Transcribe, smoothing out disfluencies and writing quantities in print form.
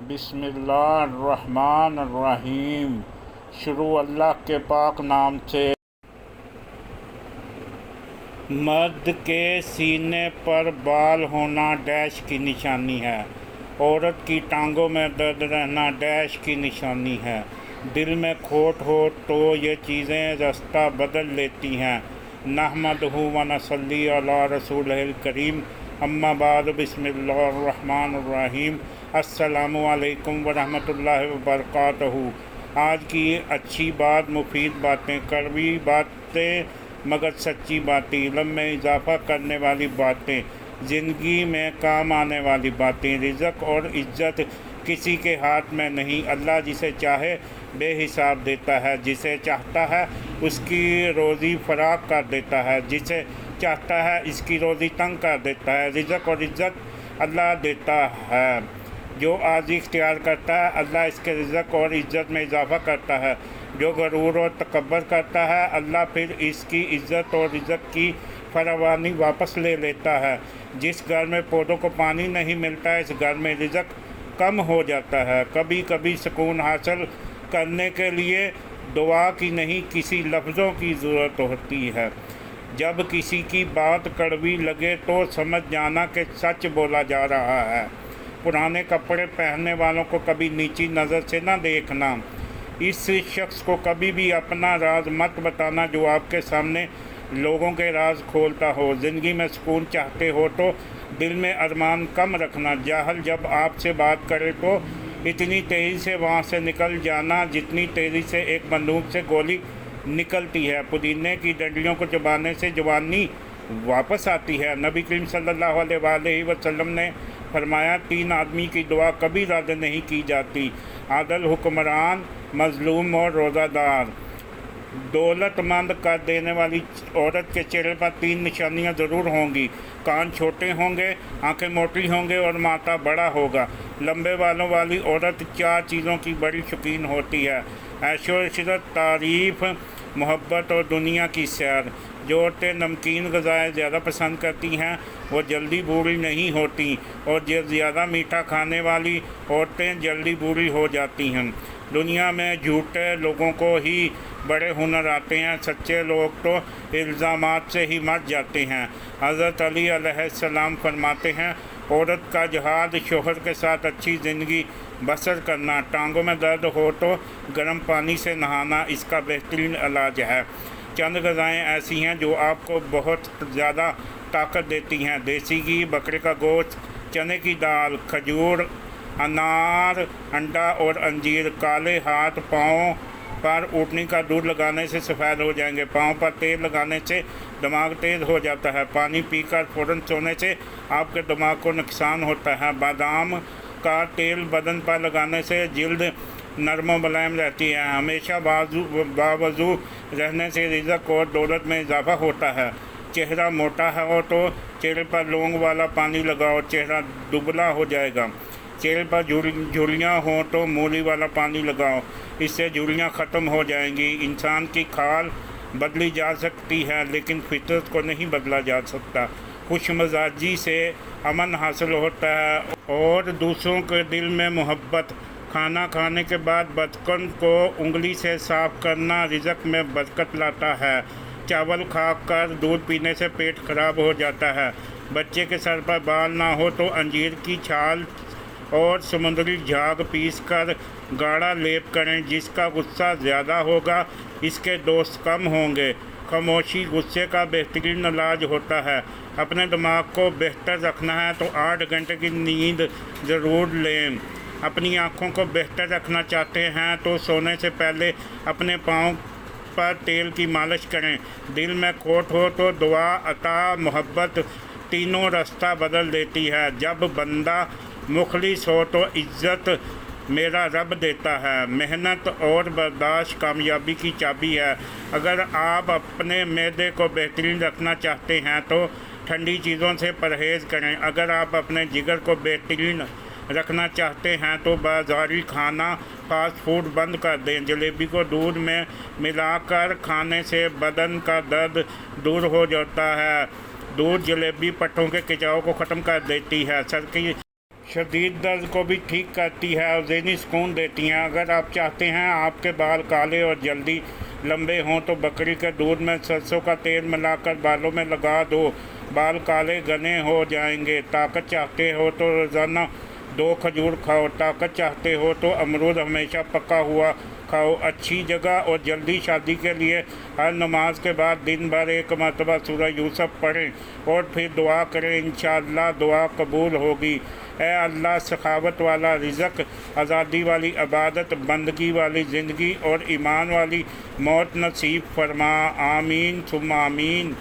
بسم اللہ الرحمن الرحیم۔ شروع اللہ کے پاک نام سے۔ مرد کے سینے پر بال ہونا ڈیش کی نشانی ہے۔ عورت کی ٹانگوں میں درد رہنا ڈیش کی نشانی ہے۔ دل میں کھوٹ ہو تو یہ چیزیں رستہ بدل لیتی ہیں۔ نحمدہ و نصلی علی رسولہ الکریم، اما بعد، بسم اللہ الرحمن الرحیم۔ السلام علیکم ورحمۃ اللہ وبرکاتہ۔ آج کی اچھی بات، مفید باتیں، کڑوی باتیں مگر سچی باتیں، علم میں اضافہ کرنے والی باتیں، زندگی میں کام آنے والی باتیں۔ رزق اور عزت کسی کے ہاتھ میں نہیں، اللہ جسے چاہے بے حساب دیتا ہے، جسے چاہتا ہے اس کی روزی فراخ کر دیتا ہے، جسے چاہتا ہے اس کی روزی تنگ کر دیتا ہے۔ رزق اور عزت اللہ دیتا ہے۔ جو عاجزی اختیار کرتا ہے، اللہ اس کے رزق اور عزت میں اضافہ کرتا ہے۔ جو غرور اور تکبر کرتا ہے، اللہ پھر اس کی عزت اور رزق کی فراوانی واپس لے لیتا ہے۔ جس گھر میں پودوں کو پانی نہیں ملتا، اس گھر میں رزق کم ہو جاتا ہے۔ کبھی کبھی سکون حاصل کرنے کے لیے دعا کی نہیں، کسی لفظوں کی ضرورت ہوتی ہے۔ جب کسی کی بات کڑوی لگے تو سمجھ جانا کہ سچ بولا جا رہا ہے۔ پرانے کپڑے پہننے والوں کو کبھی نیچی نظر سے نہ دیکھنا۔ اس شخص کو کبھی بھی اپنا راز مت بتانا جو آپ کے سامنے لوگوں کے راز کھولتا ہو۔ زندگی میں سکون چاہتے ہو تو دل میں ارمان کم رکھنا۔ جاہل جب آپ سے بات کرے تو اتنی تیزی سے وہاں سے نکل جانا جتنی تیزی سے ایک بندوق سے گولی نکلتی ہے۔ پودینے کی ڈنڈیوں کو چبانے سے جوانی واپس آتی ہے۔ نبی کریم صلی اللہ علیہ وآلہ وسلم نے فرمایا، 3 آدمی کی دعا کبھی رد نہیں کی جاتی: عادل حکمران، مظلوم اور روزہ دار۔ دولت مند کر دینے والی عورت کے چہرے پر 3 نشانیاں ضرور ہوں گی: کان چھوٹے ہوں گے، آنکھیں موٹی ہوں گے اور ماتھا بڑا ہوگا۔ لمبے بالوں والی عورت 4 چیزوں کی بڑی شوقین ہوتی ہے: عیش و عشرت، تعریف، محبت اور دنیا کی سیر۔ جو عورتیں نمکین غذائیں زیادہ پسند کرتی ہیں وہ جلدی بوڑھی نہیں ہوتی، اور جو زیادہ میٹھا کھانے والی عورتیں جلدی بوڑھی ہو جاتی ہیں۔ دنیا میں جھوٹے لوگوں کو ہی بڑے ہنر آتے ہیں، سچے لوگ تو الزامات سے ہی مر جاتے ہیں۔ حضرت علی علیہ السلام فرماتے ہیں، عورت کا جہاد شوہر کے ساتھ اچھی زندگی بسر کرنا۔ ٹانگوں میں درد ہو تو گرم پانی سے نہانا اس کا بہترین علاج ہے۔ چند غذائیں ایسی ہیں جو آپ کو بہت زیادہ طاقت دیتی ہیں: دیسی گھی، بکرے کا گوشت، چنے کی دال، کھجور، انار، انڈا اور انجیر۔ کالے ہاتھ پاؤں پر اونٹنی کا دودھ لگانے سے سفید ہو جائیں گے۔ پاؤں پر تیل لگانے سے دماغ تیز ہو جاتا ہے۔ پانی پی کر فوراً سونے سے آپ کے دماغ کو نقصان ہوتا ہے۔ بادام کا تیل بدن پر لگانے سے جلد نرم و ملائم رہتی ہے۔ ہمیشہ باوضو رہنے سے رزق اور دولت میں اضافہ ہوتا ہے۔ چہرہ موٹا ہو تو چہرے پر لونگ والا پانی لگاؤ، چہرہ دبلا ہو جائے گا۔ چہرے پر جھریاں ہوں تو مولی والا پانی لگاؤ، اس سے جھریاں ختم ہو جائیں گی۔ انسان کی کھال بدلی جا سکتی ہے لیکن فطرت کو نہیں بدلا جا سکتا۔ خوش مزاجی سے امن حاصل ہوتا ہے اور دوسروں کے دل میں محبت۔ کھانا کھانے کے بعد برتن کو انگلی سے صاف کرنا رزق میں برکت لاتا ہے۔ چاول کھا کر دودھ پینے سے پیٹ خراب ہو جاتا ہے۔ بچے کے سر پر بال نہ ہو تو انجیر کی چھال اور سمندری جھاگ پیس کر گاڑھا لیپ کریں۔ جس کا غصہ زیادہ ہوگا اس کے دوست کم ہوں گے۔ خاموشی غصے کا بہترین علاج ہوتا ہے۔ اپنے دماغ کو بہتر رکھنا ہے تو 8 گھنٹے کی نیند ضرور لیں۔ اپنی آنکھوں کو بہتر رکھنا چاہتے ہیں تو سونے سے پہلے اپنے پاؤں پر تیل کی مالش کریں۔ دل میں کھوٹ ہو تو دعا، عطا، محبت تینوں راستہ بدل دیتی ہے۔ جب بندہ مخلص ہو تو عزت میرا رب دیتا ہے۔ محنت اور برداشت کامیابی کی چابی ہے۔ اگر آپ اپنے معدے کو بہترین رکھنا چاہتے ہیں تو ٹھنڈی چیزوں سے پرہیز کریں۔ اگر آپ اپنے جگر کو بہترین رکھنا چاہتے ہیں تو بازاری کھانا، فاسٹ فوڈ بند کر دیں۔ جلیبی کو دودھ میں ملا کر کھانے سے بدن کا درد دور ہو جاتا ہے۔ دودھ جلیبی پٹھوں کے کھچاؤ کو ختم کر دیتی ہے۔ سر کی شدید درد کو بھی ٹھیک کرتی ہے اور ذہنی سکون دیتی ہیں۔ اگر آپ چاہتے ہیں آپ کے بال کالے اور جلدی لمبے ہوں تو بکری کے دودھ میں سرسوں کا تیل ملا کر بالوں میں لگا دو، بال کالے گھنے ہو جائیں گے۔ طاقت چاہتے ہو تو روزانہ 2 کھجور کھاؤ، طاقت چاہتے ہو تو امرود ہمیشہ پکا ہوا کھاؤ۔ اچھی جگہ اور جلدی شادی کے لیے ہر نماز کے بعد دن بھر 1 مرتبہ سورہ یوسف پڑھیں اور پھر دعا کریں، انشاءاللہ دعا قبول ہوگی۔ اے اللہ، سخاوت والا رزق، آزادی والی عبادت، بندگی والی زندگی اور ایمان والی موت نصیب فرما۔ آمین ثم آمین۔